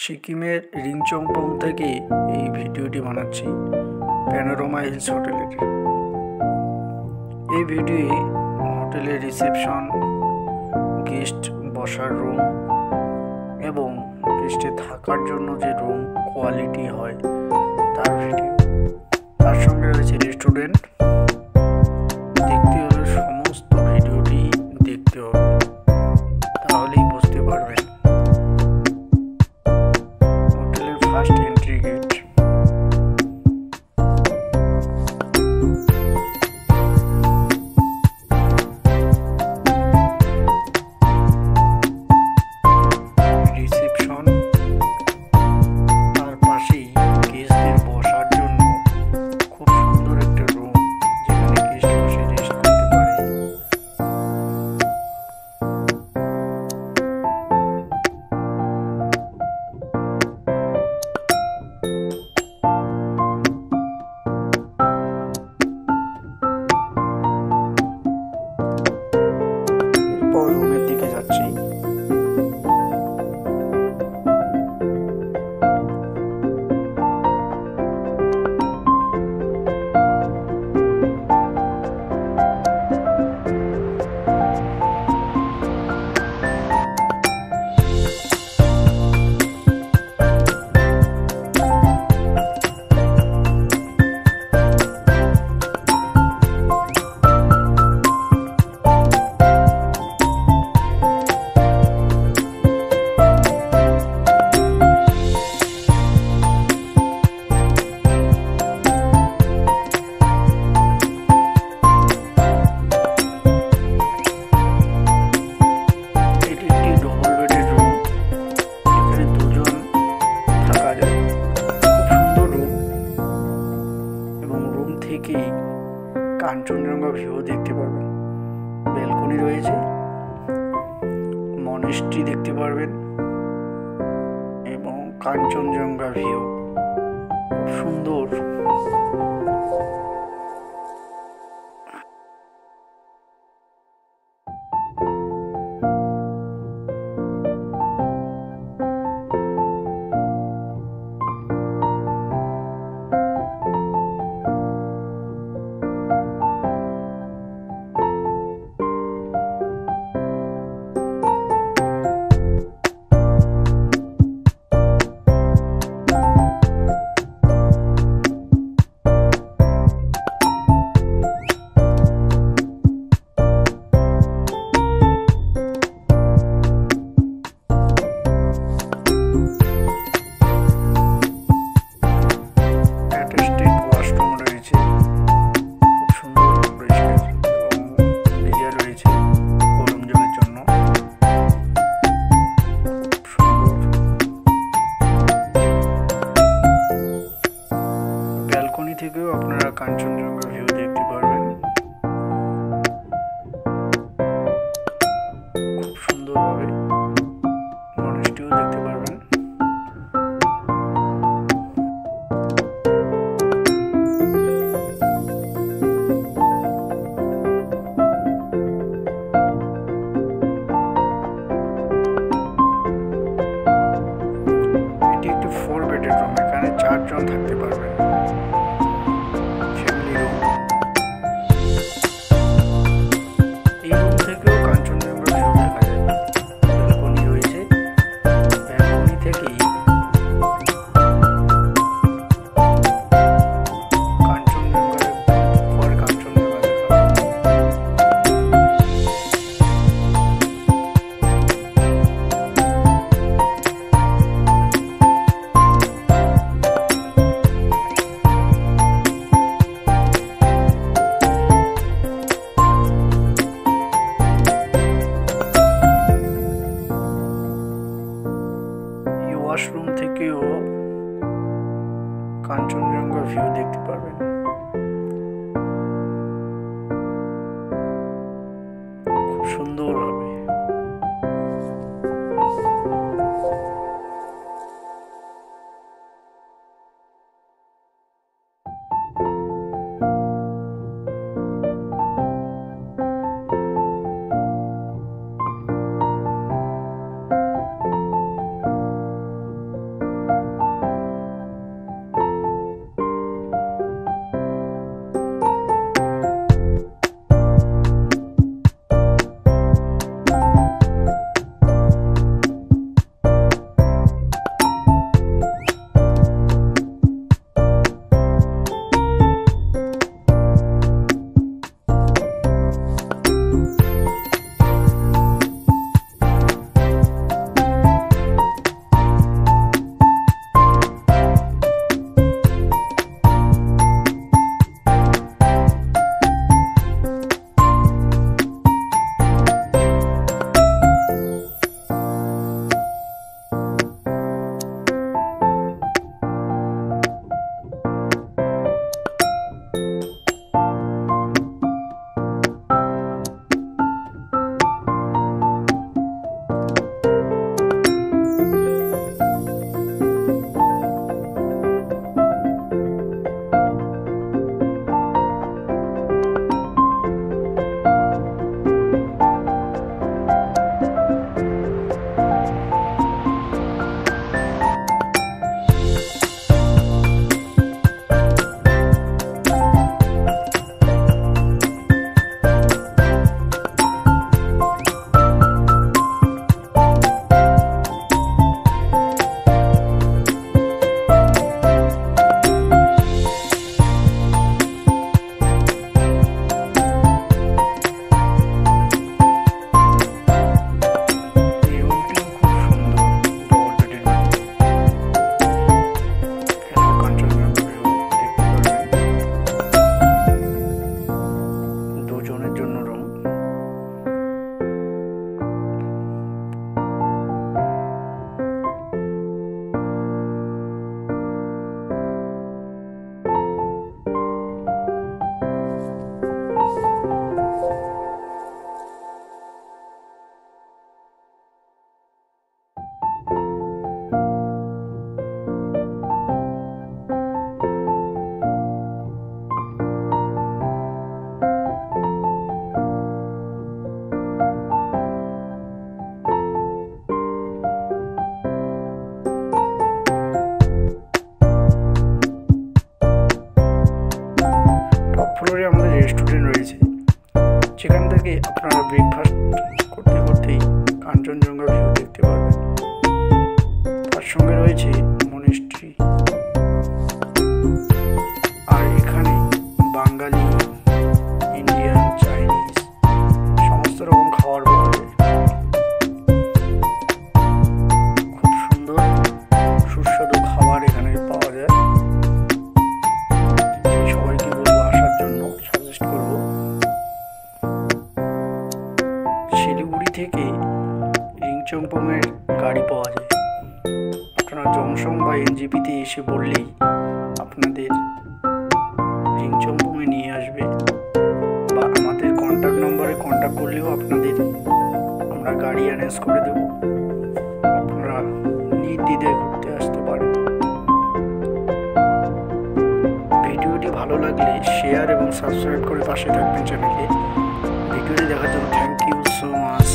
সিকিমের রিংচংপং থেকে এই ভিডিওটি বানাচ্ছি প্যানোরামা হিলস হোটেলের। এই ভিডিওয়ে হোটেলের রিসেপশন, গেস্ট বসার রুম এবং গেস্টে থাকার জন্য যে রুম কোয়ালিটি হয় তার ভিডিও, তার সঙ্গে রয়েছে রেস্টুরেন্ট। দেখতে হলে সমস্ত ভিডিওটি দেখতে হবে, তাহলেই বুঝতে পারবেন। হোটেলের ফার্স্ট এন্ট্রি গেট। রিসেপশন, তার পাশেই গেস্টদের বসার জন্য খুব সুন্দর একটা রুম, যেখানে গেস্ট বসে রেস্ট করতে পারে। এরপর রুমের দিকে যাচ্ছি। থেকেই কাঞ্চনজঙ্ঘা ভিউ দেখতে পারবেন। ব্যালকনি রয়েছে, মনেস্ট্রি দেখতে পারবেন এবং কাঞ্চনজঙ্ঘা ভিউ খুব সুন্দর। ব্যালকনি থেকেও আপনারা কাঞ্চনজঙ্ঘা ভিউ দেখতে পারবেন, খুব সুন্দরভাবে। মনেস্ট্রিও দেখতে পারবেন। এটি একটি 4 বেডের রুম, এখানে 4 জন থাকতে পারবেন। ওয়াশরুম থেকেও কাঞ্চনজঙ্ঘা ভিউ দেখতে পারবেন। খুব সুন্দর হবে। থেকে আপনারা ব্রেকফাস্ট করতে করতেই কাঞ্চনজঙ্ঘা ভিউ দেখতে পারবেন। তার সঙ্গে রয়েছে মনেস্ট্রি, আর এখানে বাঙালি, ইন্ডিয়ান, চাইনিজ সমস্ত রকম খাবার পাওয়া যায়। খুব সুন্দর সুস্বাদু খাবার এখানে পাওয়া যায়। সবাইকে বলবো আসার জন্য, সাজেস্ট করব। শিলিগুড়ি থেকে রিংচংপংয়ের গাড়ি পাওয়া যায়। আপনারা জংশন বা এনজিপিতে এসে বললেই আপনাদের রিংচংপংয়ে নিয়ে আসবে, বা আমাদের কন্ট্যাক্ট নম্বরে কন্ট্যাক্ট করলেও আমরা গাড়ি অ্যারেঞ্জ করে দেব। আপনারা নির্দ্বিধায় ঘুরতে আসতে পারেন। ভিডিওটি ভালো লাগলে শেয়ার এবং সাবস্ক্রাইব করে পাশে থাকবেন চ্যানেলে। ভিডিওটি দেখার জন্য থ্যাংক ইউ সো মাচ।